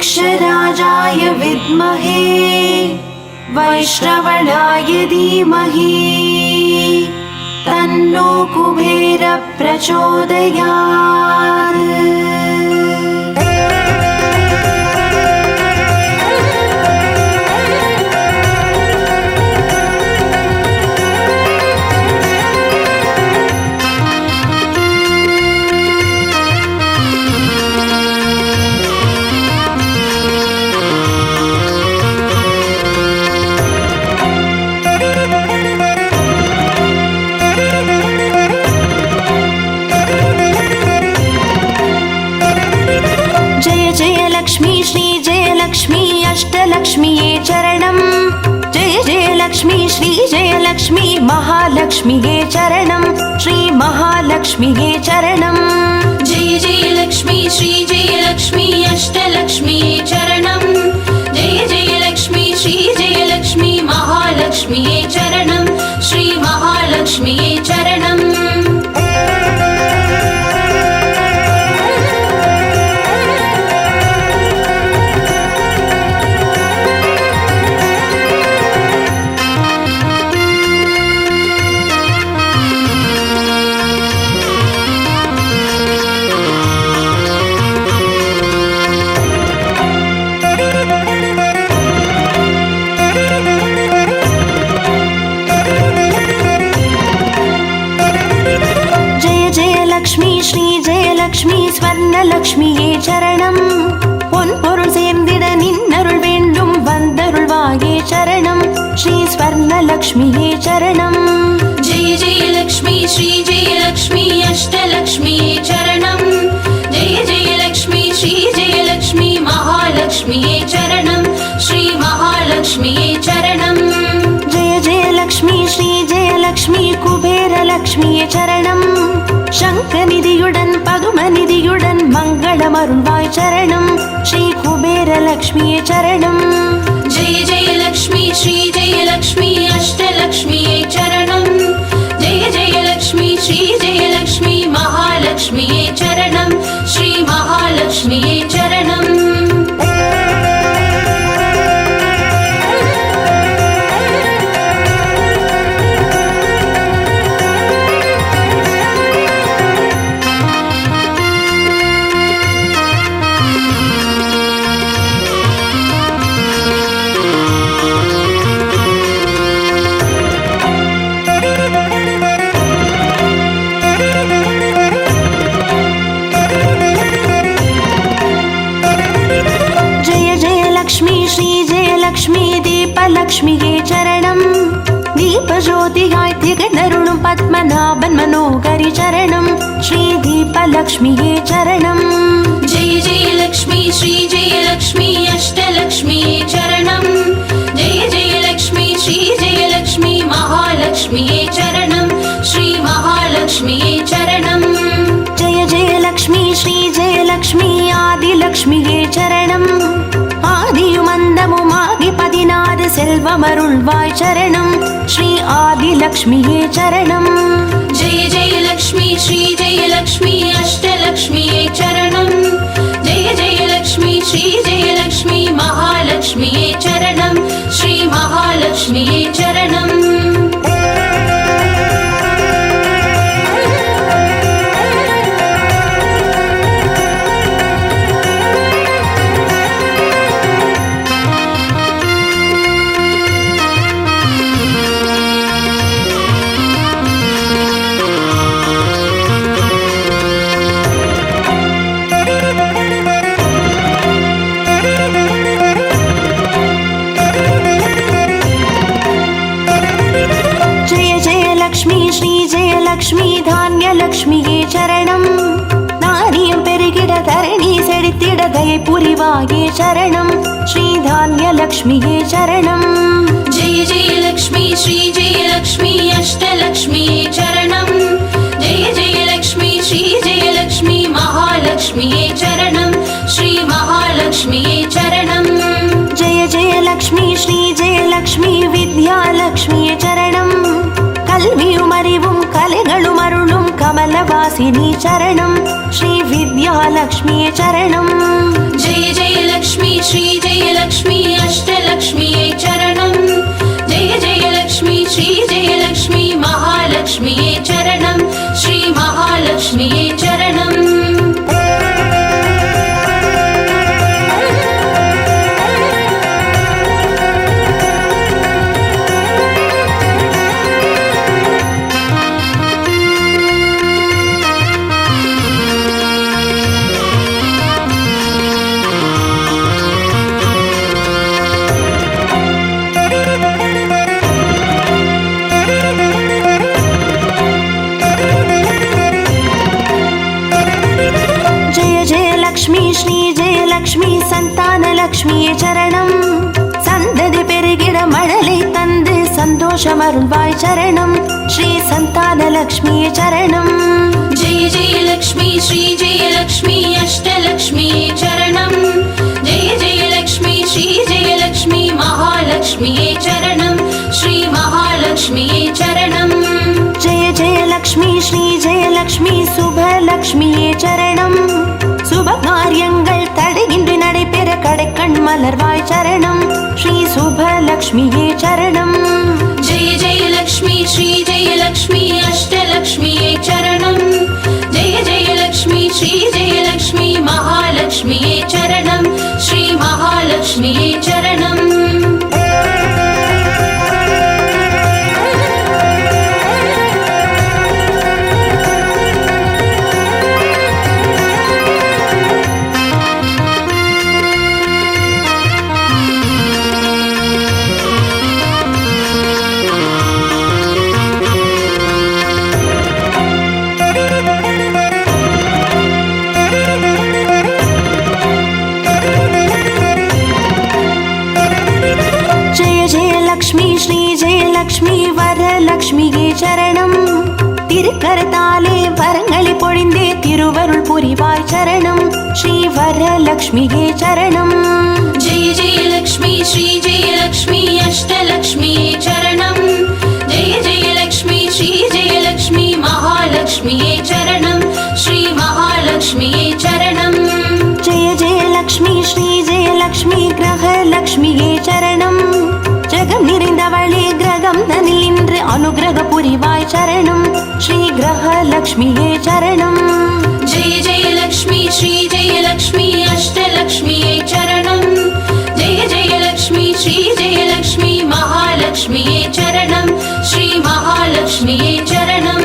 वृक्षराजाय विद्महे वैश्रवणाय धीमहि तन्नो कुबेर प्रचोदयात्। लक्ष्मी श्री जय लक्ष्मी अष्टलक्ष्मीये चरणं। जय जय लक्ष्मी श्री जय लक्ष्मी महालक्ष्मीये चरणं। श्री महालक्ष्मीये चरणं। जय जय लक्ष्मी श्री जय लक्ष्मी अष्टलक्ष्मीये चरणं। जय जय लक्ष्मी श्री जय लक्ष्मी महालक्ष्मीये चरणं। श्री महालक्ष्मीये चरणं। लक्ष्मी श्री जय लक्ष्मी स्वर्णलक्ष्मीये चरणं। பொன்பொருள் சேர்ந்திட நின்னருள் வேண்டும் வந்தருள்வாயே சரணம்। ஸ்ரீ ஸ்வர்ணலக்ஷ்மியே சரணம்। जय जय लक्ष्मी श्री जय लक्ष्मी अष्टलक्ष्मीये चरणं। जय जय लक्ष्मी श्री जय लक्ष्मी महालक्ष्मीये चरणं। श्री महालक्ष्मीये चरणं। जय जय लक्ष्मी श्री जय लक्ष्मी कुबेरलक्ष्मीये चरणं। शङ्खनिधियुடன் पदुमनिधियुடன் मङ्गलमरुள்வாய் चरणं। श्री कुबेरलक्ष्मीये चरणं। जय जय लक्ष्मी श्री जय लक्ष्मी अष्टलक्ष्मीये चरणं। जय जय लक्ष्मी श्री जय लक्ष्मी महालक्ष्मीये चरणं। श्री महालक्ष्मीये चरणं। லக்ஷ்மி தீபலக்ஷ்மியே சரணம். தீபஜோதியாய் திகழருளும் பத்மநாபன் மனோகரி சரணம். ஸ்ரீ தீபலக்ஷ்மியே சரணம். ஜெய ஜெய லக்ஷ்மி ஸ்ரீ ஜெய லக்ஷ்மி அஷ்டலக்ஷ்மியே சரணம். ஜெய ஜெய லக்ஷ்மி ஸ்ரீ ஜெய லக்ஷ்மி மகாலக்ஷ்மியே சரணம். ஸ்ரீ மகாலக்ஷ்மியே சரணம். ஜெய ஜெய லக்ஷ்மி ஸ்ரீ ஜெய லக்ஷ்மி ஆதிலக்ஷ்மியே சரணம். ஆதியுமந்தமுமாகி 16 செல்வமருள்வாய் சரணம். ஸ்ரீ ஆதிலக்ஷ்மியே சரணம். ஜெய ஜெய லக்ஷ்மி ஸ்ரீ ஜெய லக்ஷ்மி அஷ்டலக்ஷ்மியே சரணம். ஜெய ஜெய லக்ஷ்மி ஸ்ரீ ஜெய லக்ஷ்மி மகாலக்ஷ்மியே சரணம். ஸ்ரீ மகாலக்ஷ்மியே சரணம். ஸ்ரீ ஜெய லக்ஷ்மி தானியலக்ஷ்மியே சரணம். நாரியம் பெருகிட தரணி செழித்திட தயை புரிவாயே சரணம். ஸ்ரீ தானியலக்ஷ்மியே சரணம். ஜெய ஜெய லக்ஷ்மி ஸ்ரீ ஜெய லக்ஷ்மி அஷ்டலக்ஷ்மியே சரணம். ஜெய ஜெய லக்ஷ்மி ஸ்ரீ ஜெய லக்ஷ்மி மகாலக்ஷ்மியே சரணம். ஸ்ரீ மகாலக்ஷ்மியே சரணம். ஜெய ஜெய லக்ஷ்மி ஸ்ரீ ஜெய லக்ஷ்மி வித்யாலக்ஷ்மியே சரணம். கல்வியும் அறிவும் கலைகளும் அருளும் கமலவாசினி சரணம். ஸ்ரீ வித்யாலக்ஷ்மியே சரணம். ஜெய ஜெய லக்ஷ்மி श्री जयलक्ष्मी अष्टलक्ष्म्यै चरणं जय जयलक्ष्मी श्री जयलक्ष्मी महालक्ष्म्यै चरणं श्री महालक्ष्म्यै चरणम् லக்ஷ்மி ஸ்ரீ ஜெயலக்ஷ்மி சந்தான லக்ஷ்மியே சரணம் சந்ததி பெருகிட மழலை தந்து சந்தோஷம் அருள்வாய் சரணம் ஸ்ரீ சந்தான லக்ஷ்மியே சரணம் जय जयलक्ष्मी श्री जयलक्ष्मी अष्टलक्ष्म्यै चरणं जय जयलक्ष्मी श्री जयलक्ष्मी महालक्ष्म्यै चरणं श्री महालक्ष्म्यै चरणं जय जयलक्ष्मी श्री जयलक्ष्मी சுபலக்ஷ்மியே சரணம் சுப காரியங்கள் தடையின்றி நடைபெற கடைக்கண் மலர்வாய் சரணம் ஸ்ரீ சுபலக்ஷ்மியே சரணம் जय जयलक्ष्मी श्री जयलक्ष्मी अष्टलक्ष्म्यै चरणं जय जयलक्ष्मी श्री जयलक्ष्मी महालक्ष्म्यै चरणं श्री महालक्ष्म्यै चरणं லக்ஷ்மி வரலக்ஷ்மியே சரணம் திருக்கரத்தாலே வரங்களை பொழிந்தே திருவருள் புரிவாய் சரணம் ஸ்ரீ வரலக்ஷ்மியே சரணம் जय जयलक्ष्मी श्री जयलक्ष्मी अष्टलक्ष्म्यै चरणं जय जयलक्ष्मी श्री जयलक्ष्मी महालक्ष्म्यै चरणं श्री महालक्ष्म्यै चरणं जय जयलक्ष्मी श्री जयलक्ष्मी கிரகலக்ஷ்மியே சரணம் ஜெகம் நிறைந்தவளே கிரகம் தனில் நின்று அனுகிரக புரிவாய் சரணம் ஸ்ரீ கிரகலக்ஷ்மியே சரணம் जय जयलक्ष्मी श्री जयलक्ष्मी अष्टलक्ष्म्यै चरणं जय जयलक्ष्मी श्री जयलक्ष्मी महालक्ष्म्यै चरणं श्री महालक्ष्म्यै चरणं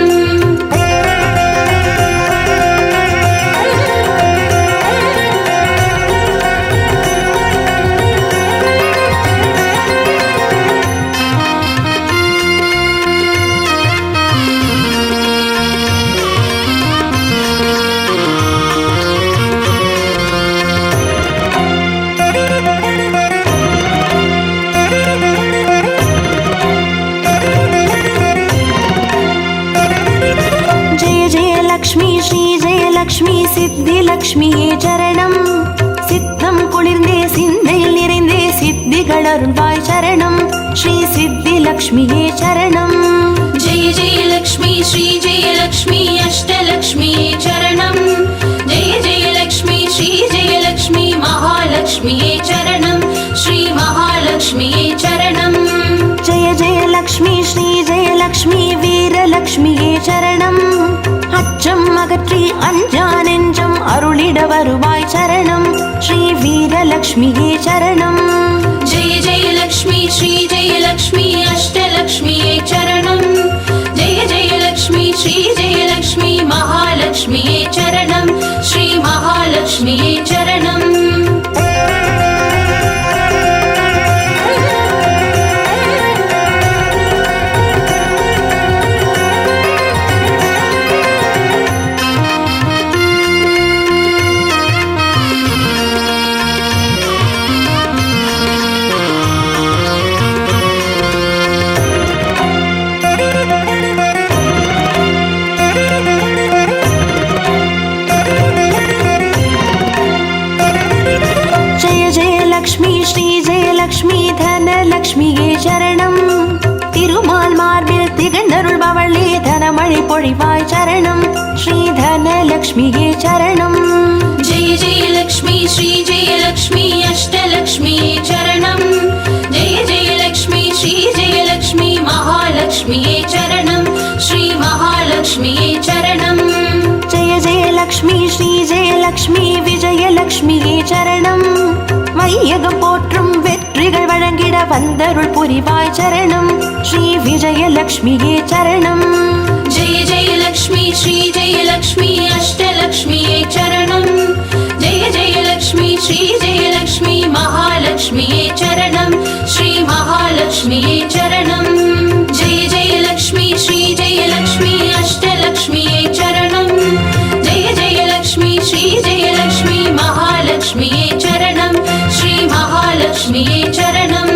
லக்ஷ்மி சித்தி லக்ஷ்மியே சரணம் சித்தம் குளிர்ந்தே சிந்தையில் நிறைந்தே சித்திகள் அருள்வாய் சரணம் ஸ்ரீ சித்தி லக்ஷ்மியே சரணம் जय जयलक्ष्मी श्री जयलक्ष्मी अष्टलक्ष्म्यै चरणं जय जयलक्ष्मी श्री जयलक्ष्मी महालक्ष्म्यै चरणं श्री महालक्ष्म्यै चरणं जय जयलक्ष्मी श्री जयलक्ष्मी வீரலக்ஷ்மியே சரணம் அச்சம் அகற்றி அஞ்சா நெஞ்சம் அருளிட வருவாய் சரணம் ஸ்ரீ வீரலக்ஷ்மியே சரணம் जय जयलक्ष्मी श्री जयलक्ष्मी अष्टलक्ष्म्यै चरणं जय जयलक्ष्मी श्री जयलक्ष्मी महालक्ष्म्यै चरणं श्री महालक्ष्म्यै चरणं லக்ஷ்மி தனலக்ஷ்மியே சரணம் திருமால் மார்பில் திகழ்ந்தருள்பவளே தனமழை பொழிவாய் சரணம் ஸ்ரீ தனலக்ஷ்மியே சரணம் जय जयलक्ष्मी श्री जयलक्ष्मी अष्टलक्ष्म्यै महालक्ष्मिये चरणम् जय जय लक्ष्मी श्री जय लक्ष्मी विजय लक्ष्मिये चरणम् வையகம் போற்றும் வெற்றிகள் வழங்கிட வந்தருள் புரிவாய் சரணம் ஸ்ரீ விஜயலக்ஷ்மியே சரணம் जय जय लक्ष्मी श्री जय लक्ष्मी अष्टलक्ष्मिये चरणम् जय जय लक्ष्मी श्री जय लक्ष्मी महालक्ष्मिये चरणम् श्री महालक्ष्मिये चरणम् जय जय लक्ष्मी श्री जय लक्ष्मी अष्टलक्ष्मिये चरणम् जय जय लक्ष्मी श्री जय लक्ष्मी महालक्ष्मिये चरणम् श्री महालक्ष्मिये चरणम्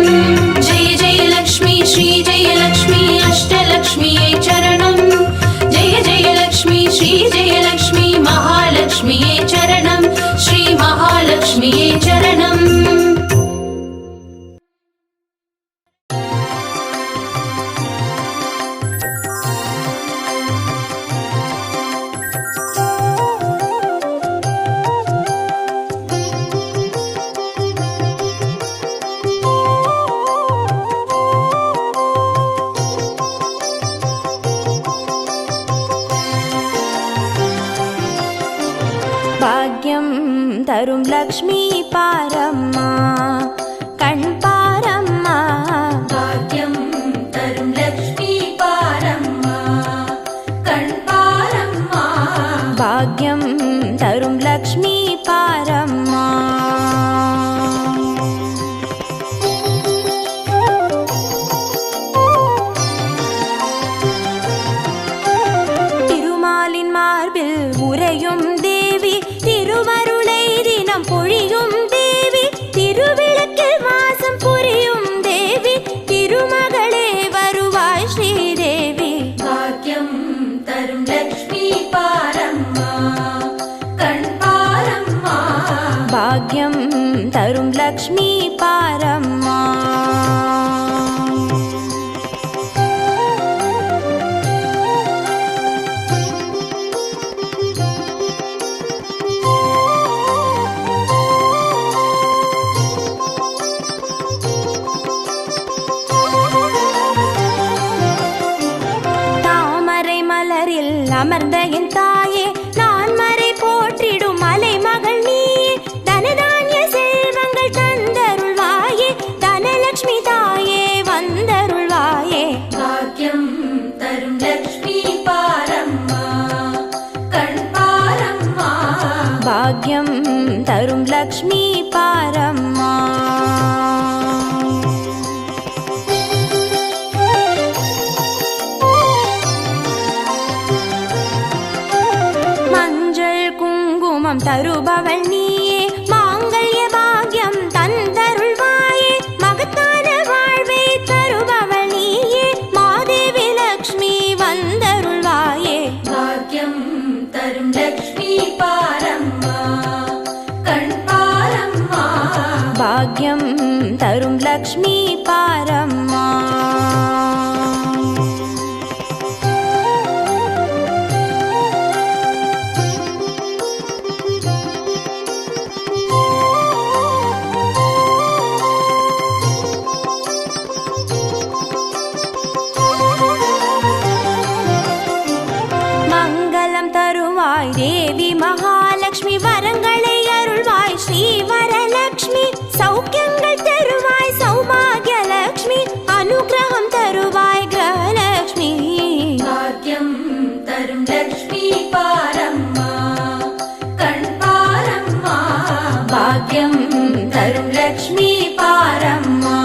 जय जय लक्ष्मी श्री जय लक्ष्मी अष्टलक्ष्मिये चरणम् जय जय लक्ष्मी श्री जय लक्ष्मी महालक्ष्मिये चरणम् श्री महालक्ष्मिये चरणम् भाग्यं तरुं लक्ष्मी पारम्मा कण् पारम्मा भाग्यं तरुं लक्ष्मी पारम्मा कण् पारम्मा भाग्यं तरुं लक्ष्मी पारम्मा திருமாலின் மார்பில் உறையும் தேவி திருவருளை தினம் பொழியும் தேவி திருவிளக்கில் வாசம் புரியும் தேவி திருமகளே வருவாய் ஸ்ரீதேவி भाग्यं तरुं लक्ष्मी पारम्मा कण् पारम्मा भाग्यं तरुं लक्ष्मी पारम्मा தாமரை மலரில் அமர்ந்த என் தாயே நான் மறை போற்றிடும் மலை மகள் நீயே தனதானிய செல்வங்கள் தந்தருள்வாயே தனலட்சுமி தாயே வந்தருள்வாயே भाग्यं तरुं लक्ष्मी पारम्मा कण् पारम्मा भाग्यं तरुं लक्ष्मी पारम्मा மஞ்சள் குங்குமம் தருபவள் நீயே மாங்கல்ய பாக்யம் தந்தருள்வாயே மகத்தான வாழ்வை தருபவள் நீயே மாதேவி லக்ஷ்மி வந்தருள்வாயே भाग्यं तरुं लक्ष्मी पारम्मा कण् पारम्मा भाग्यं तरुं लक्ष्मी पारम्मा மங்களம் தருவாய் தேவி மகாலட்சுமி வரங்களை அருள்வாய் ஸ்ரீ வரலட்சுமி சௌக்கியங்கள் தருவாய் சௌபாகியலட்சுமி அனுகிரகம் தருவாய் கிரகலட்சுமி भाग्यं तरुं लक्ष्मी पारम्मा कण् पारम्मा भाग्यं तरुं लक्ष्मी पारम्मा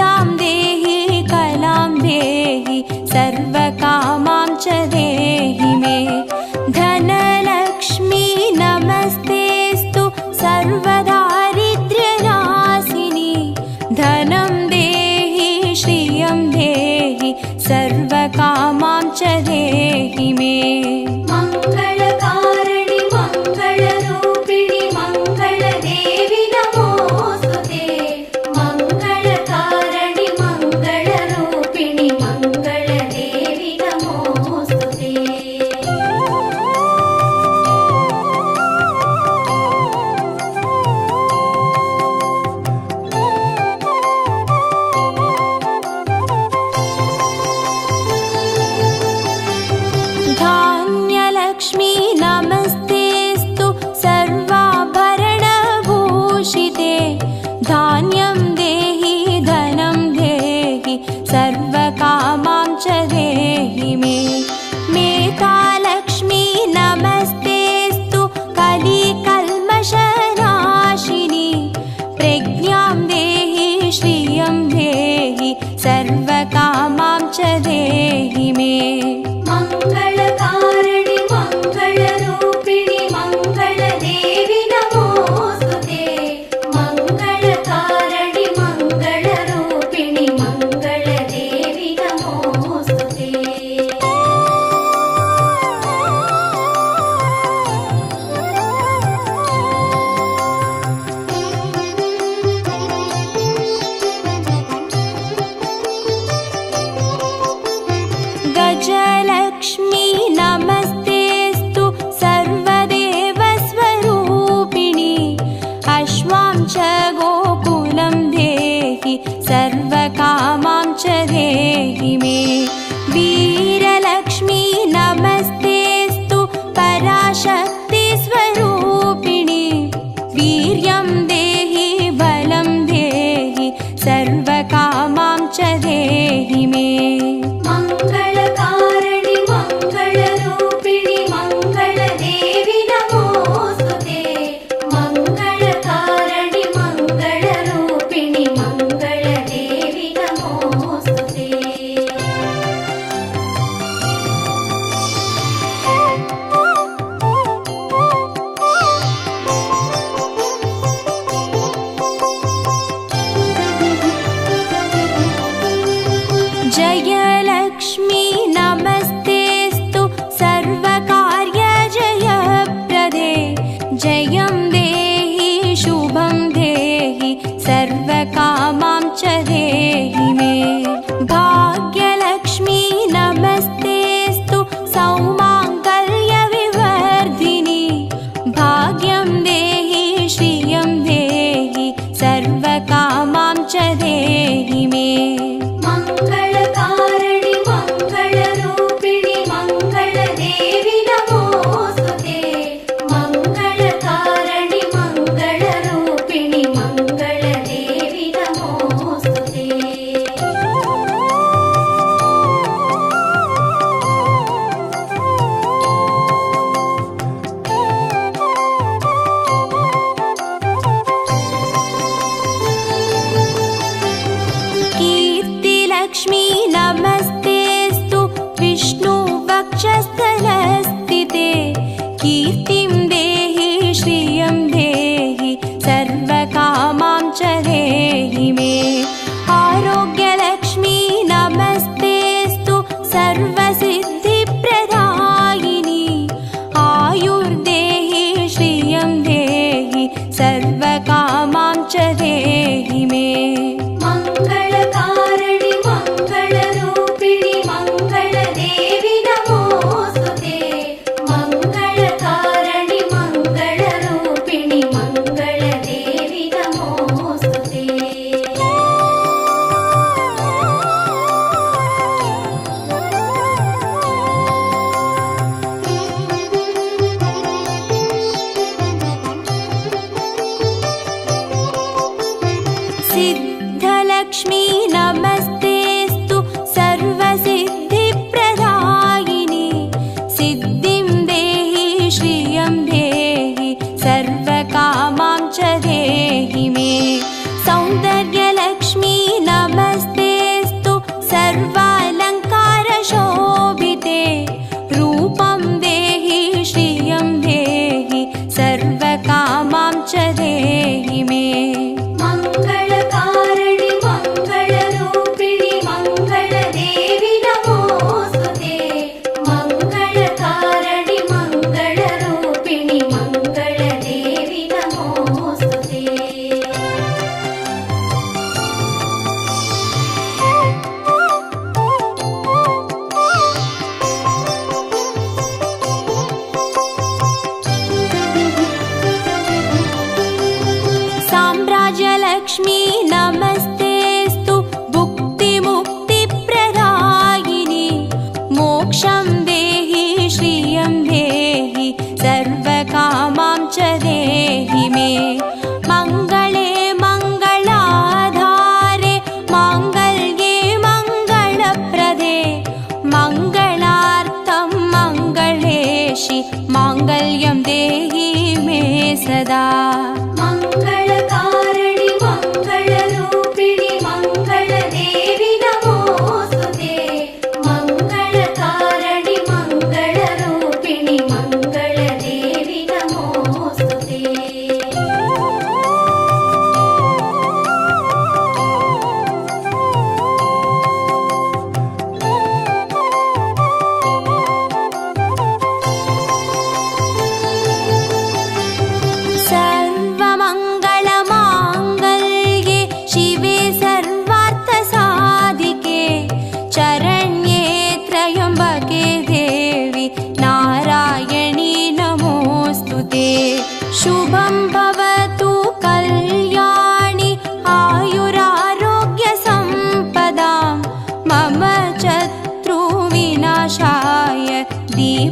विद्यां देहि कलां देहि सर्वकामां च देहि मे धनलक्ष्मी नमस्तेस्तु सर्वदारिद्र्यनाशिनी धनं देहि श्रियं देहि सर्वकामां च देहि मे मङ्गलकारिणि मङ्गलरूपिणि मङ्गलदेवि नमोऽस्तुते मङ्गलकारिणि मङ्गलरूपिणि मङ्गलदेवि नमोऽस्तुते धान्यलक्ष्मी नमस्तेस्तु सर्वाभरणभूषिते धान्यं देहि धनं देहि सर्वकामां च देहि मे मेधालक्ष्मी नमस्तेस्तु कलिकल्मषनाशिनी प्रज्ञां देहि श्रियं देहि सर्वकामां च देहि मे मङ्गलकारिणि मङ्गलरूपिणि मङ्गलदेवि नमोऽस्तुते मङ्गलकारिणि मङ्गलरूपिणि मङ्गलदेवि नमोऽस्तुते गजलक्ष्मी नमस्तेस्तु सर्वदेवस्वरूपिणि अश्वां च गोकुलं देहि सर्वकामां च देहि मे वीरलक्ष्मी नमस्तेस्तु पराशक्तिस्वरूपिणि वीर्यं देहि बलं देहि सर्वकामां च देहि मे मङ्गलकारिणि मङ्गलरूपिणि मङ्गलदेवि नमोऽस्तुते मङ्गलकारिणि मङ्गलरूपिणि मङ्गलदेवि नमोऽस्तुते जयलक्ष्मी नमस्तेस्तु सर्वकार्यजयप्रदे जयं देहि शुभं देहि सर्वकामां च देहि मे भाग्यलक्ष्मी नमस्तेस्तु सौमाङ्गल्यविवर्धिनी भाग्यं देहि श्रियं देहि सर्वकामां च देहि मे मङ्गलकारिणि मङ्गलरूपिणि मङ्गलदेवि नमोऽस्तुते मङ्गलकारिणि मङ्गलरूपिणि मङ्गलदेवि नमोऽस्तुते कीर्तिलक्ष्मी नमस्तेस्तु विष्णुवक्षस्थलस्थिते कीर्तिं देहि श्रियं देहि सर्वकामां च देहि मे आरोग्यलक्ष्मी नमस्तेस्तु सर्वसिद्धिप्रदायिनी आयुर्देहि श्रियं देहि सर्वकामां च देहि मे मङ्गलकारिणि मङ्गलरूपिणि मङ्गलदेवि नमोऽस्तुते मङ्गलकारिणि मङ्गलरूपिणि मङ्गलदेवि नमोऽस्तुते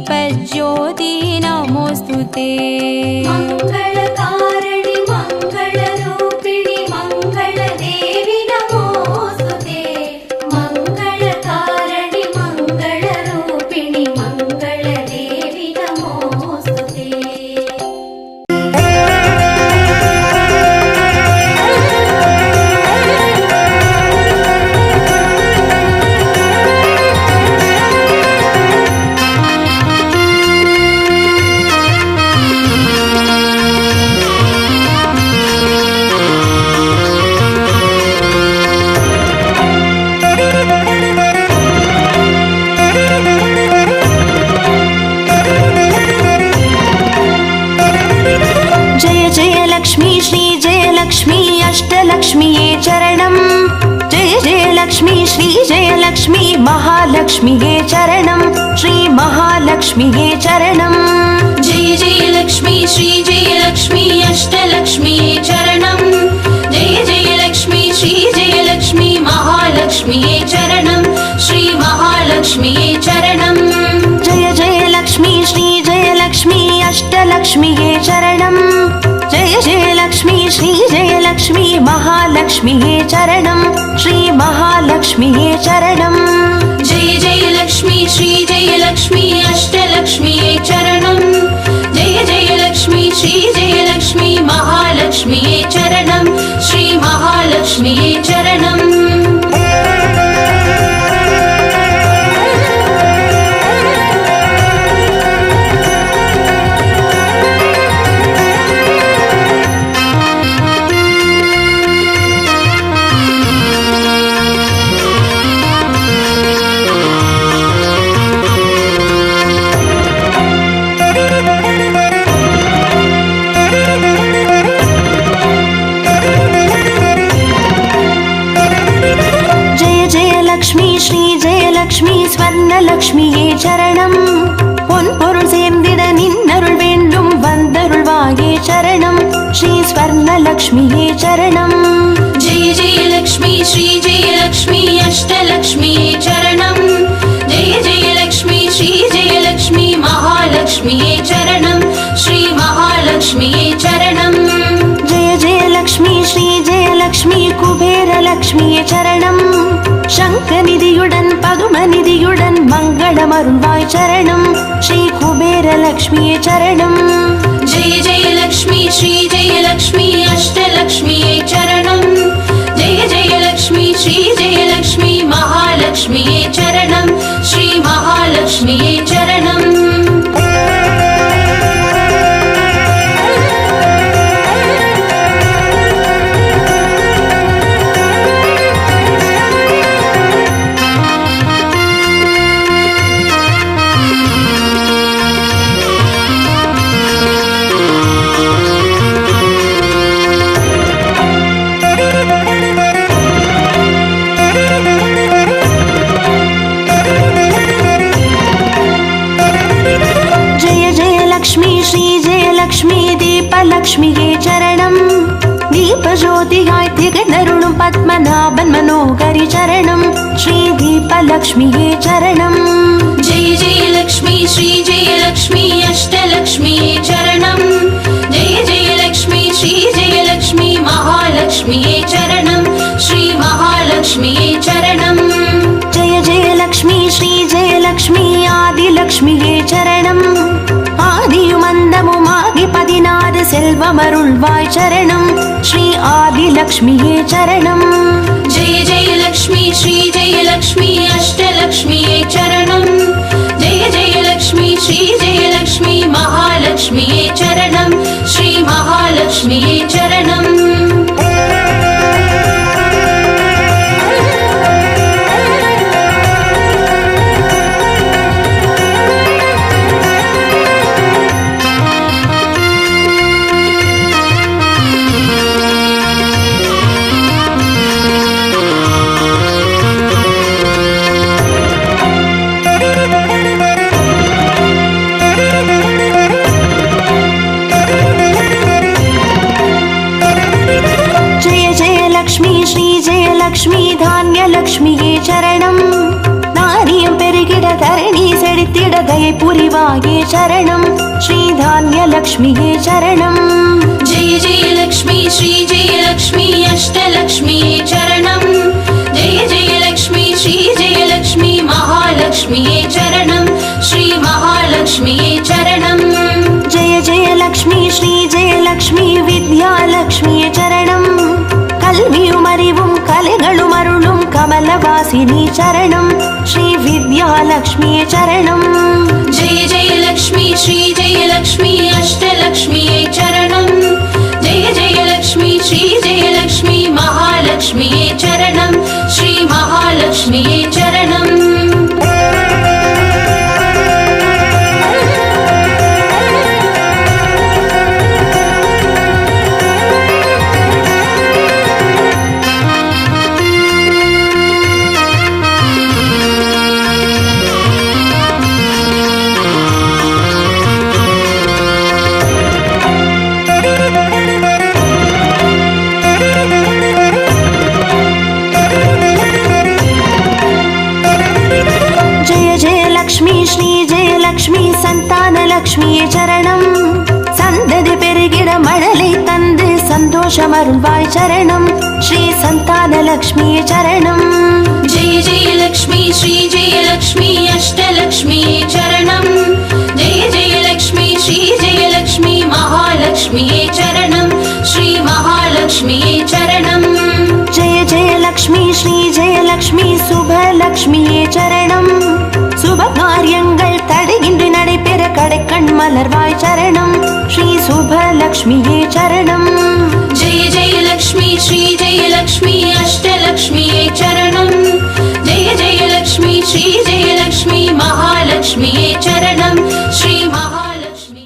दीपज्योति नमोऽस्तु ते। मङ्गलकारिणि मङ्गलरूपिणि मङ्गलदेवि नमोऽस्तु ते। मङ्गलकारिणि मङ्गलरूपिणि मङ्गलदेवि नमोऽस्तु ते। जय जय लक्ष्मी श्री जय लक्ष्मी अष्टलक्ष्मीये चरणम्। जय जय लक्ष्मी श्री जय लक्ष्मी महालक्ष्मीये चरणम्। श्री महालक्ष्मीये चरणम्। जय जय लक्ष्मी श्री जय लक्ष्मी अष्टलक्ष्मीये चरणम्। जय जय लक्ष्मी श्री जय लक्ष्मी महालक्ष्मीये चरणम्। श्री महालक्ष्मीये चरणम्। जय जय लक्ष्मी श्री जय लक्ष्मी अष्टलक्ष्मीये चरणम्। जय जय लक्ष्मी श्री जय लक्ष्मी महालक्ष्मीये चरणम्। श्री महालक्ष्मीये चरणम्। जय जय लक्ष्मी श्री जय लक्ष्मी अष्टलक्ष्मीये चरणम्। जय जय लक्ष्मी श्री जय लक्ष्मी महालक्ष्मीये चरणम्। श्री महालक्ष्मीये चरणम्। श्री जय लक्ष्मी स्वर्णलक्ष्मीये चरणम्। பொன்பொருள் சேர்ந்திட நின்னருள் வேண்டும் வந்தருள்வாயே சரணம்। ஸ்ரீ ஸ்வர்ணலக்ஷ்மியே சரணம்। जय जय लक्ष्मी श्री जय लक्ष्मी अष्टलक्ष्मीये चरणम्। जय जय लक्ष्मी श्री जय लक्ष्मी महालक्ष्मीये चरणम्। श्री महालक्ष्मीये चरणम्। जय जय लक्ष्मी श्री जय लक्ष्मी कुबेरलक्ष्मिये चरणम्। शङ्खनिधियुடன் पदुमनिधियुடன் मङ्गलमरुள்வாய் चरणम्। श्री कुबेरलक्ष्मिये चरणम्। जय जय लक्ष्मी श्री जय लक्ष्मी अष्टलक्ष्मीये चरणम्। जय जय लक्ष्मी श्री जय लक्ष्मी महालक्ष्मीये चरणम्। श्री महालक्ष्मीये चरणम्। லக்ஷ்மியே சரணம். தீபஜோதியாய் திகழ்ந்தருளும் பத்மநாபன் மனோகரி சரணம். ஸ்ரீ தீபலக்ஷ்மியே சரணம். जय जय लक्ष्मी श्री जय लक्ष्मी अष्टलक्ष्मीये चरणम्. जय जय लक्ष्मी श्री जय लक्ष्मी महालक्ष्मीये चरणम्. श्री महालक्ष्मीये चरणम्. जय जय लक्ष्मी श्री जय लक्ष्मी आदिलक्ष्मिये चरणम्. ஆதியும் அந்தமுமாகி 16 செல்வமருள்வாய் சரணம். ஸ்ரீ ஆதிலக்ஷ்மியே சரணம். जय जय लक्ष्मी श्री जय लक्ष्मी अष्टलक्ष्मीये चरणम्. जय जय लक्ष्मी श्री जय लक्ष्मी महालक्ष्मीये चरणम्. श्री महालक्ष्मीये चरणम्. லக்ஷ்மி தானிய லக்ஷ்மியே சரணம். நாரியம் பெருகிட தரணி செழித்திட दयै पुरिवाये शरणं श्रीधान्यलक्ष्मीये शरणं। जय जय लक्ष्मी श्री जय लक्ष्मी अष्टलक्ष्मीये चरणं। जय जय लक्ष्मी श्री जय लक्ष्मी महालक्ष्मीये चरणं श्री महालक्ष्मीये चरणं। जय जय लक्ष्मी श्री जय लक्ष्मी विद्यालक्ष्मीये चरणं। कल्वियुम अरिवुम कलेगळुम अरुळुम कमलवासिनी चरणं श्री विद्यालक्ष्मीये चरणं। जय जय लक्ष्मी श्री जय लक्ष्मी अष्टलक्ष्मीये चरणं। जय जय लक्ष्मी श्री जय लक्ष्मी महालक्ष्मीये चरणं श्री महालक्ष्मीये चरणं। संतानलक्ष्मीये चरणं। सन्ददि पेरुगिड मळलै तंदु सन्तोषमरुळ्वाय चरणं श्री संतानलक्ष्मीये चरणं। जय जय लक्ष्मी श्री जय लक्ष्मी अष्टलक्ष्मीये चरणं। जय जय लक्ष्मी श्री जय लक्ष्मी महालक्ष्मीये चरणं श्री महालक्ष्मीये चरणं। जय जय लक्ष्मी श्री जय लक्ष्मी शुभलक्ष्मीये चरणं। शुभकार्यங்கள் தடையின்றி நடைபெற கடைக்கண் மலர்வாய் சரணம் ஸ்ரீ சுபலக்ஷ்மியே சரணம்। जय जय लक्ष्मी श्री जय लक्ष्मी अष्टलक्ष्मीये चरणं। जय जय लक्ष्मी श्री जय लक्ष्मी महालक्ष्मीये चरणं श्री महालक्ष्मी।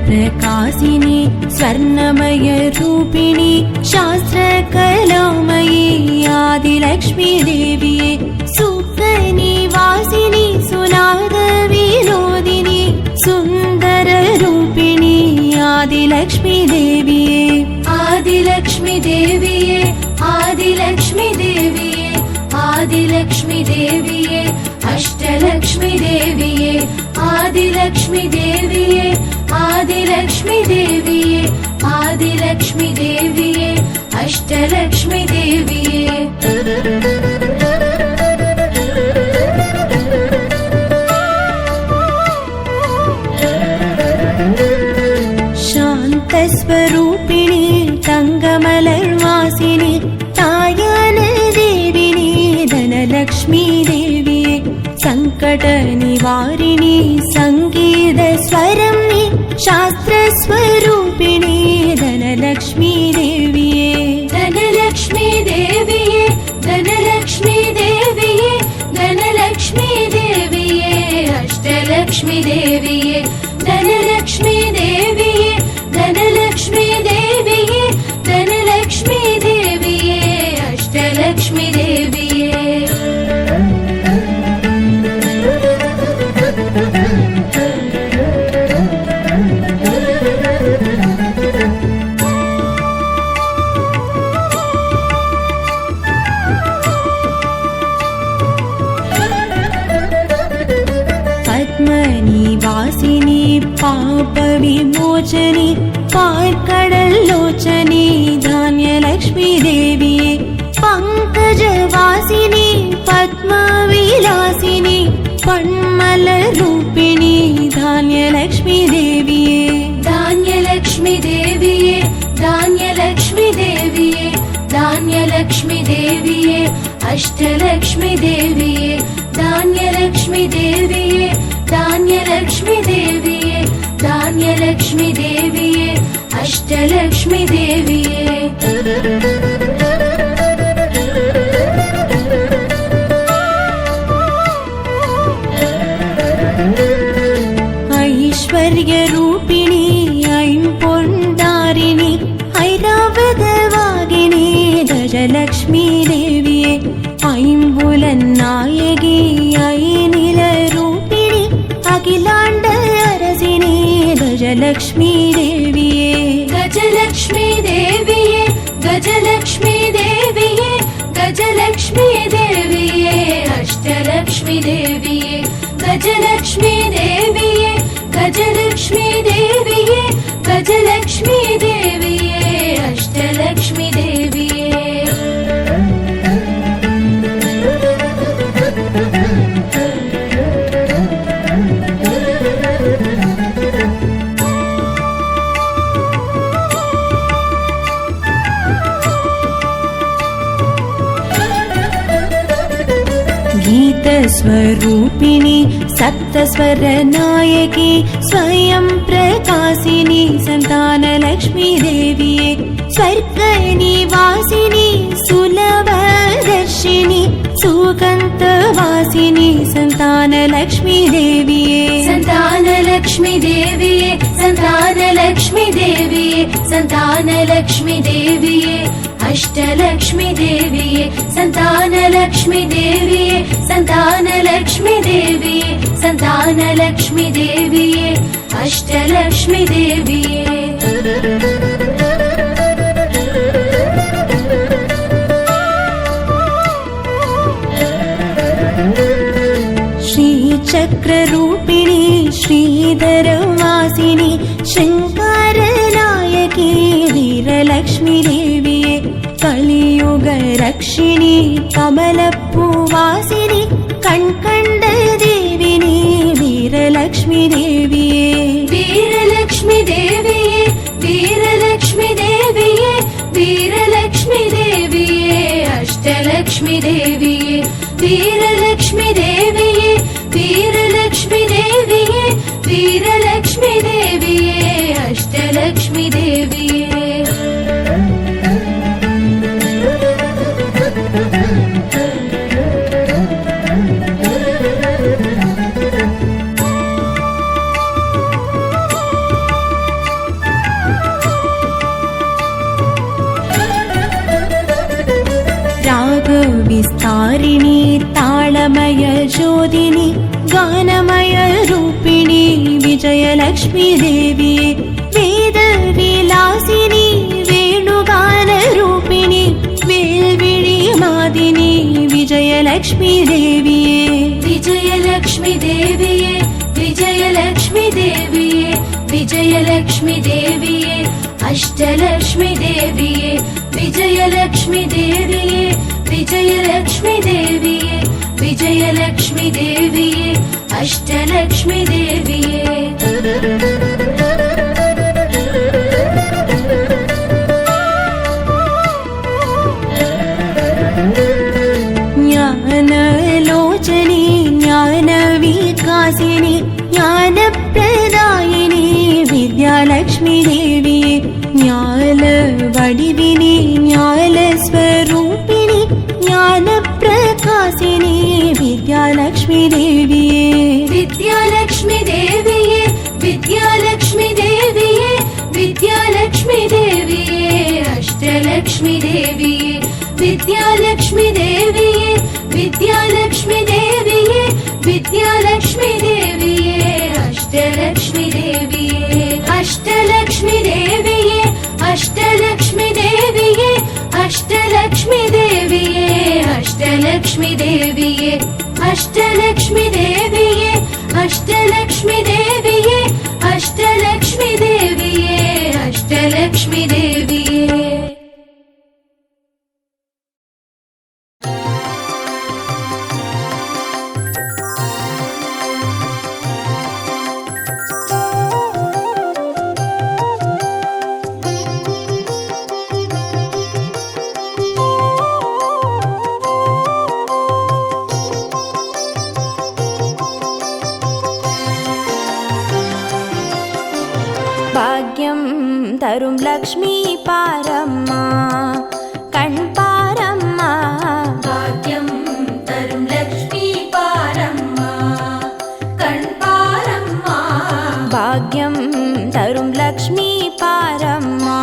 प्रकाशिनी स्वर्णमय रूपिणी शास्त्रकलामयी आदिलक्ष्मी देविये सुखनिवासिनी सुनाद विनोदिनी सुन्दर रूपिणी आदिलक्ष्मी देविये आदिलक्ष्मी देविये आदिलक्ष्मी देविये आदिलक्ष्मी देविये अष्टलक्ष्मी देविये आदिलक्ष्मी देविये आदिलक्ष्मी देविये आदिलक्ष्मी देविये अष्टलक्ष्मी देविये। शान्तस्वरूपिणी तङ्गमलर्वासिनी तायान देविनी धनलक्ष्मी देविये संकट निवारिणी संगीत स्वरम्नि शास्त्र स्वरूपिणी धनलक्ष्मी देविये धनलक्ष्मी देविये धनलक्ष्मी देविये धनलक्ष्मी देविये अष्टलक्ष्मी देविये धनलक्ष्मी देविये धनलक्ष्मी देविये धनलक्ष्मी देविये अष्टलक्ष्मी देविये। पद्मनिवासिनी पापविमोचनी पार्कडल्लोचनी धान्यलक्ष्मी देविये पङ्कजवासिनी पद्मविलासिनी पण्मलरूपिणी धान्यलक्ष्मी देविये धान्यलक्ष्मी देविये धान्यलक्ष्मी देविये धान्यलक्ष्मी देविये अष्टलक्ष्मी देविये धान्यलक्ष्मी देविये धान्यलक्ष्मी देविये धान्यलक्ष्मी देविये अष्टलक्ष्मी देविये। ऐश्वर्यरूपिणी ऐम्पोण्डारिणी ऐरावतवागिनी गजलक्ष्मी देविये ऐम्बुल गजलक्ष्मी देविये गजलक्ष्मी देविये गजलक्ष्मी देविये गजलक्ष्मी देविये अष्टलक्ष्मी देविये गजलक्ष्मी देविये गजलक्ष्मी देविये गजलक्ष्मी देविये अष्टलक्ष्मी देविये गीतस्वरूपिणी सप्तस्वरनायकी स्वयं प्रकाशिनी सन्तानलक्ष्मी देविये स्वर्गनिवासिनी सुलभदर्शिनी सुगन्धवासिनी सन्तानलक्ष्मी देविये सन्तानलक्ष्मी देविये सन्तानलक्ष्मी देविये सन्तानलक्ष्मी देविये अष्टलक्ष्मी देविये सन्तानलक्ष्मी देविये सन्तानलक्ष्मी देविये सन्तानलक्ष्मी देविये अष्टलक्ष्मी देविये श्रीचक्ररूपिणी श्रीधरवासिनी शृङ्गारनायकी वीरलक्ष्मी देविये कलियुगरक्षिणी कमलपूवासिनी कण्कण्ड देविनी वीरलक्ष्मी देविये वीरलक्ष्मी देविये वीरलक्ष्मी देविये वीरलक्ष्मी देविये अष्टलक्ष्मी देविये वीरलक्ष्मी देविये वीरलक्ष्मी देविये वीरलक्ष्मी देविये अष्टलक्ष्मी देविये विस्तारिणी तालमय ज्योतिनी गानमय रूपिणी विजयलक्ष्मी देविये वेदविलासिनी वेणुगानरूपिणी वेल्विळि मादिनी विजयलक्ष्मी देविये विजयलक्ष्मी देविये विजयलक्ष्मी देविये विजयलक्ष्मी देविये अष्टलक्ष्मी देविये विजयलक्ष्मी देविये विजयलक्ष्मी देविये विजयलक्ष्मी देविये अष्टलक्ष्मी देविये ज्ञानलोचनी ज्ञानविकासिनी ज्ञानप्रदायिनी विद्यालक्ष्मी देविये ज्ञानवडिविनी ज्ञानस्वरूपिणी ज्ञानप्रकाशिनी विद्यालक्ष्मी देविये विद्यालक्ष्मी देविये विद्यालक्ष्मी देविये विद्यालक्ष्मी देविये अष्टलक्ष्मी देविये विद्यालक्ष्मी देविये विद्यालक्ष्मी देविये विद्यालक्ष्मी देविये अष्टलक्ष्मी देविये अष्टलक्ष्मी देविये अष्टलक्ष्मी देविये अष्टलक्ष्मी देविये अष्टलक्ष्मी देविये अष्टलक्ष्मी देविये अष्टलक्ष्मी देविये अष्टलक्ष्मी देविये अष्टलक्ष्मी देविये भाग्यं तरुं लक्ष्मी पारम्मा कण् पारम्मा भाग्यं तरुं लक्ष्मी पारम्मा कण् पारम्मा भाग्यं तरुं लक्ष्मी पारम्मा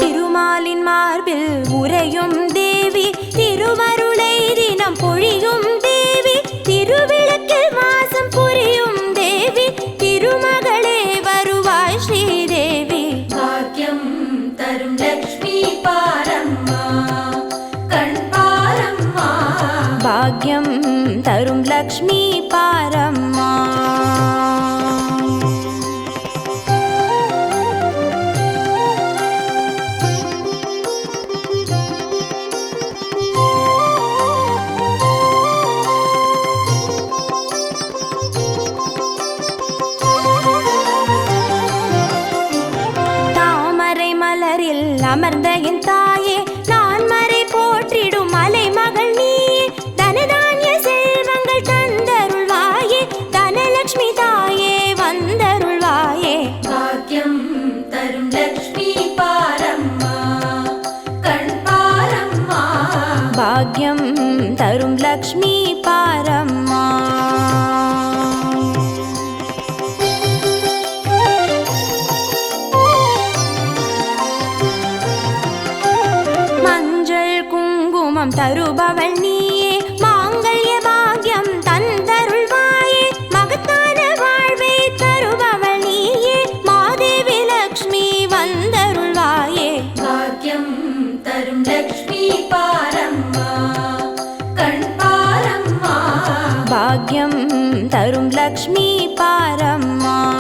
திருமாலின் மார்பில் உறையும் தேவி ಲಕ್ಷ್ಮೀ ಪಾರಮ್ಮ. தாமரை மலரில் அமர்ந்த என் தாயே, நான் மறை போற்றிடும் மலை மகள் நீயே. தனதானிய செல்வங்கள் தந்தருள்வாயே, தனலட்சுமி தாயே வந்தருள்வாயே. பாக்யம் தரும் லக்ஷ்மி பாரம்மா, கண் பாரம்மா. பாக்யம் தரும் லக்ஷ்மி பாரம்மா. மஞ்சள் குங்குமம் தருபவள் நீயே, மாங்கல்ய பாக்யம் தந்தருள்வாயே. மகத்தான வாழ்வை தருபவள் நீயே, மாதேவி லக்ஷ்மி வந்தருள்வாயே. பாக்யம் தரும் லக்ஷ்மி பாரம்மா, கண் பாரம்மா. பாக்யம் தரும் லக்ஷ்மி பாரம்மா.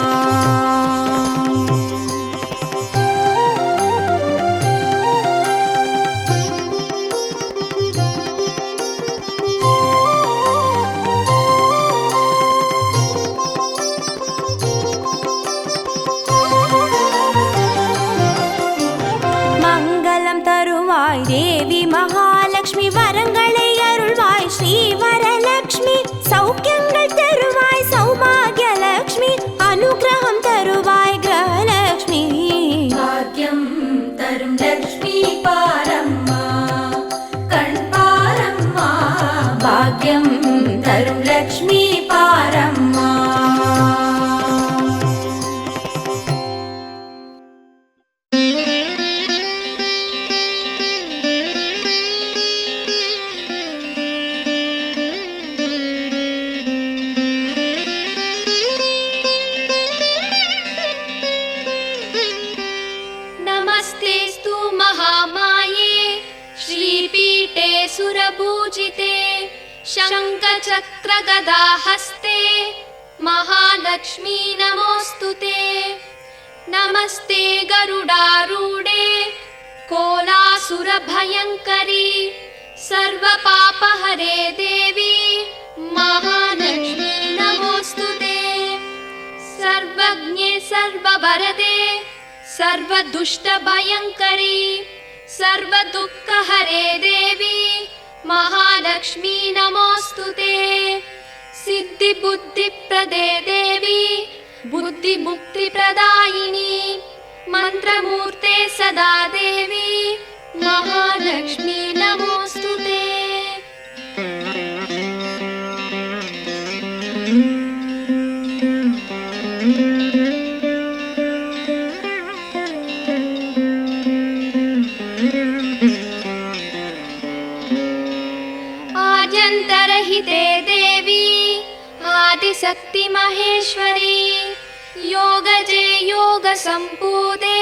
மங்களம் தருவாய் தேவி மகாலட்சுமி, வரங்களை அருள்வாய் ஸ்ரீ வரலட்சுமி. சௌக்கியங்கள் தருவாய் சௌபாகியலட்சுமி, அனுகிரகம் தருவாய் கிரகலட்சுமி. பாக்யம் தரும் லக்ஷ்மி பாரம்மா, கண் பாரம்மா. பாக்யம் தரும் லக்ஷ்மி பாரம்மா. नमस्तेस्तु महामाये, श्रीपीठे सुरपूजिते, शङ्खचक्रगदाहस्ते, महालक्ष्मी नमोऽस्तुते. नमस्ते गरुडारूढे, कोलासुरभयङ्करी, सर्वपापहरे देवी, महालक्ष्मी नमोऽस्तुते. सर्वज्ञे सर्ववरदे, सर्वदुष्टभयङ्करी, सर्वदुःखहरे देवी, महालक्ष्मी नमोऽस्तुते. सिद्धिबुद्धिप्रदे देवी, बुद्धिमुक्तिप्रदायिनी, मन्त्रमूर्ते सदा देवी, महालक्ष्मी नमोऽस्तुते. आद्यन्तरहिते देवी, आदिशक्ति महेश्वरी, योगजे योगसम्पूते,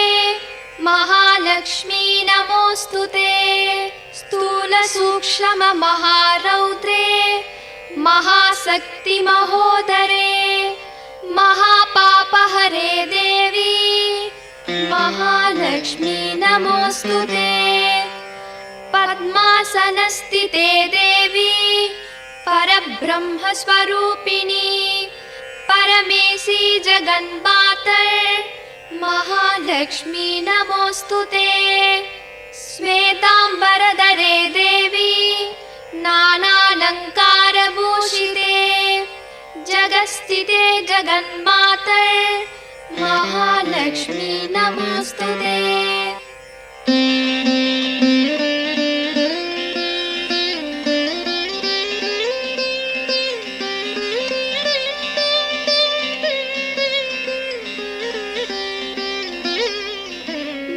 महालक्ष्मी नमोऽस्तुते. स्थूलसूक्ष्म महारौद्रे, महाशक्ति महोदरे, महापापहरे देवी, महालक्ष्मी नमोऽस्तुते. पद्मासनस्थिते देवी, परब्रह्मस्वरूपिणी, परमेशी जगन्मातर्, महालक्ष्मी नमोऽस्तुते. श्वेताम्बरधरे देवी, नानालङ्कारभूषिते, जगत्स्थिते जगन्मातर्, महालक्ष्मी नमोऽस्तुते.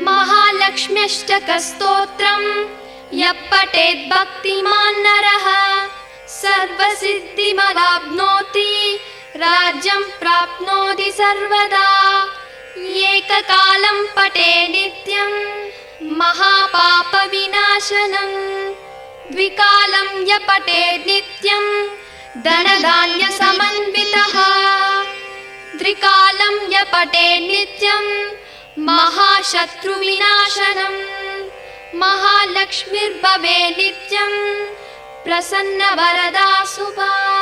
महालक्ष्म्यष्टकस्तोत्रम् यः पठेत् भक्तिमान् नरः, सर्वसिद्धिमवाप्नोति, राज्यं प्राप्नोति सर्वदा. एककालं पठे नित्यं, महापापविनाशनम्. द्विकालं य पठेत् नित्यं, धनधान्यसमन्वितः त्रिकालं य पठे नित्यं महाशत्रुविनाशनम् महालक्ष्मीर्भवे नित्यं प्रसन्नवरदा शुभा।